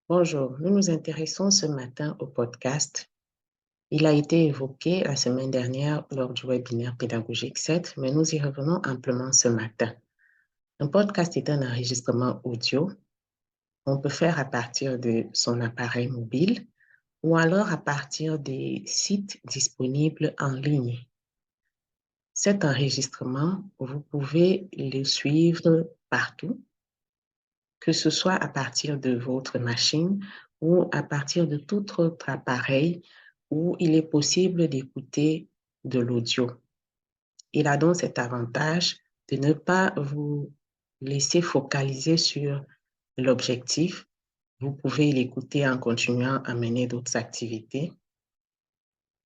Bonjour, nous nous intéressons ce matin au podcast. Il a été évoqué la semaine dernière lors du webinaire pédagogique 7, mais nous y revenons amplement ce matin. Un podcast est un enregistrement audio qu'on peut faire à partir de son appareil mobile ou alors à partir des sites disponibles en ligne. Cet enregistrement, vous pouvez le suivre partout, que ce soit à partir de votre machine ou à partir de tout autre appareil où il est possible d'écouter de l'audio. Il a donc cet avantage de ne pas vous laisser focaliser sur l'objectif. Vous pouvez l'écouter en continuant à mener d'autres activités.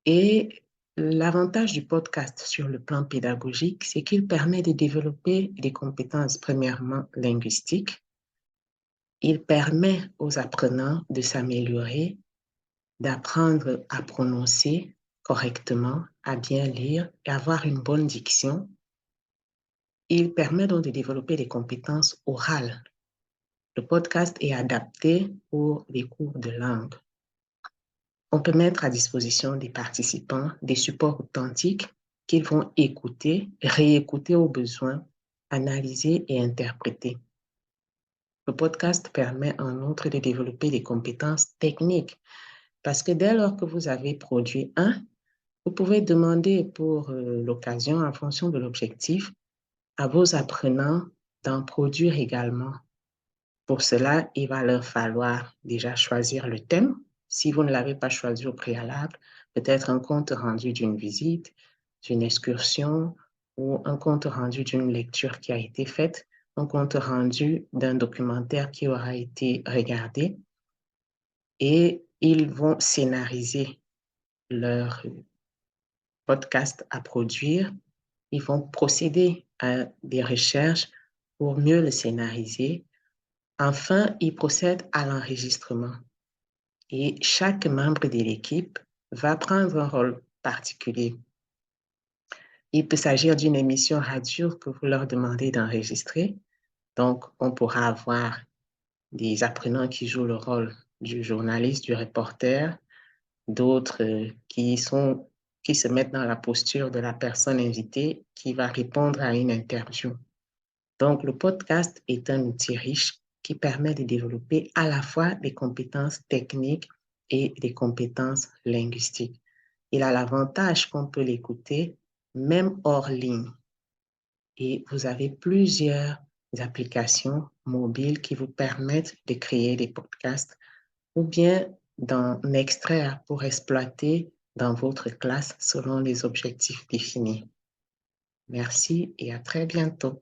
Et l'avantage du podcast sur le plan pédagogique, c'est qu'il permet de développer des compétences premièrement linguistiques. Il permet aux apprenants de s'améliorer, d'apprendre à prononcer correctement, à bien lire et avoir une bonne diction. Il permet donc de développer des compétences orales. Le podcast est adapté pour les cours de langue. On peut mettre à disposition des participants des supports authentiques qu'ils vont écouter, réécouter au besoin, analyser et interpréter. Le podcast permet en outre de développer des compétences techniques parce que dès lors que vous avez produit un, vous pouvez demander pour l'occasion, en fonction de l'objectif, à vos apprenants d'en produire également. Pour cela, il va leur falloir déjà choisir le thème. Si vous ne l'avez pas choisi au préalable, peut-être un compte rendu d'une visite, d'une excursion ou un compte rendu d'une lecture qui a été faite, un compte rendu d'un documentaire qui aura été regardé et ils vont scénariser leur podcast à produire. Ils vont procéder à des recherches pour mieux le scénariser. Enfin, ils procèdent à l'enregistrement. Et chaque membre de l'équipe va prendre un rôle particulier. Il peut s'agir d'une émission radio que vous leur demandez d'enregistrer. Donc, on pourra avoir des apprenants qui jouent le rôle du journaliste, du reporter, d'autres qui se mettent dans la posture de la personne invitée qui va répondre à une interview. Donc, le podcast est un outil riche qui permet de développer à la fois des compétences techniques et des compétences linguistiques. Il a l'avantage qu'on peut l'écouter même hors ligne. Et vous avez plusieurs applications mobiles qui vous permettent de créer des podcasts ou bien d'en extraire pour exploiter dans votre classe selon les objectifs définis. Merci et à très bientôt.